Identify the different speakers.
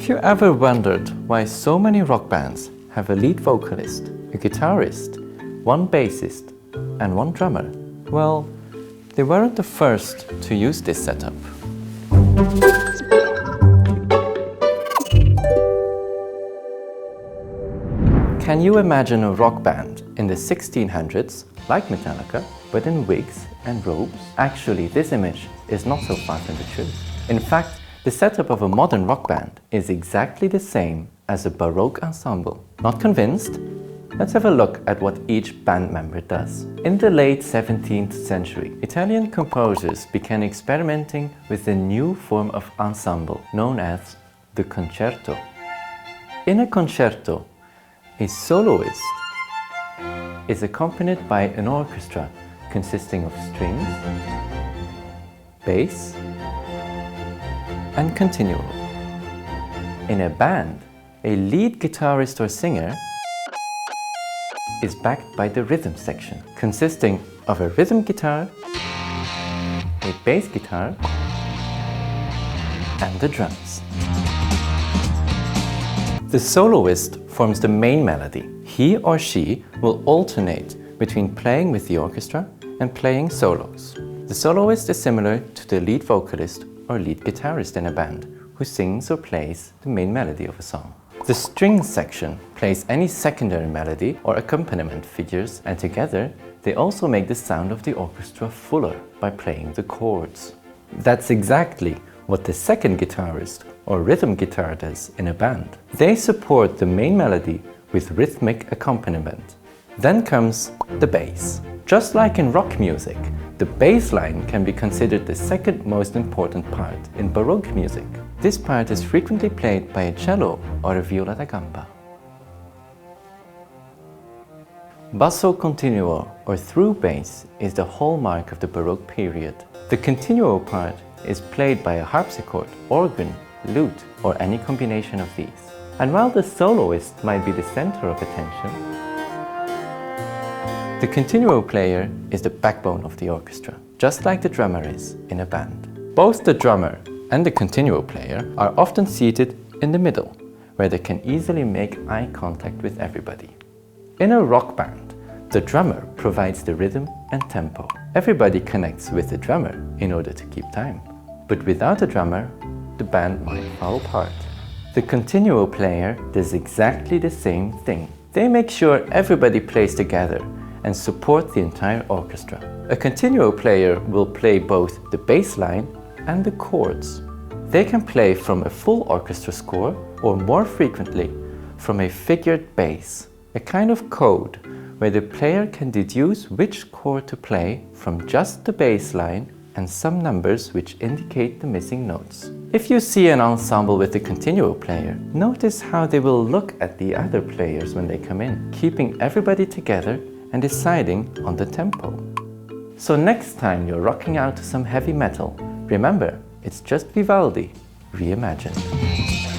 Speaker 1: Have you ever wondered why so many rock bands have a lead vocalist, a guitarist, one bassist, and one drummer? Well, they weren't the first to use this setup. Can you imagine a rock band in the 1600s, like Metallica, but in wigs and robes? Actually, this image is not so far from the truth. In fact, the setup of a modern rock band is exactly the same as a Baroque ensemble. Not convinced? Let's have a look at what each band member does. In the late 17th century, Italian composers began experimenting with a new form of ensemble known as the concerto. In a concerto, a soloist is accompanied by an orchestra consisting of strings, bass, and continual. In a band, a lead guitarist or singer is backed by the rhythm section, consisting of a rhythm guitar, a bass guitar, and the drums. The soloist forms the main melody. He or she will alternate between playing with the orchestra and playing solos. The soloist is similar to the lead vocalist or lead guitarist in a band, who sings or plays the main melody of a song. The string section plays any secondary melody or accompaniment figures, and together they also make the sound of the orchestra fuller by playing the chords. That's exactly what the second guitarist or rhythm guitar does in a band. They support the main melody with rhythmic accompaniment. Then comes the bass. Just like in rock music, the bass line can be considered the second most important part in Baroque music. This part is frequently played by a cello or a viola da gamba. Basso continuo or through bass is the hallmark of the Baroque period. The continuo part is played by a harpsichord, organ, lute, or any combination of these. And while the soloist might be the center of attention, the continuo player is the backbone of the orchestra, just like the drummer is in a band. Both the drummer and the continuo player are often seated in the middle, where they can easily make eye contact with everybody. In a rock band, the drummer provides the rhythm and tempo. Everybody connects with the drummer in order to keep time. But without a drummer, the band might fall apart. The continuo player does exactly the same thing. They make sure everybody plays together and support the entire orchestra. A continuo player will play both the bass line and the chords. They can play from a full orchestra score or more frequently from a figured bass, a kind of code where the player can deduce which chord to play from just the bass line and some numbers which indicate the missing notes. If you see an ensemble with a continuo player, notice how they will look at the other players when they come in, keeping everybody together and deciding on the tempo. So next time you're rocking out to some heavy metal, remember, it's just Vivaldi reimagined.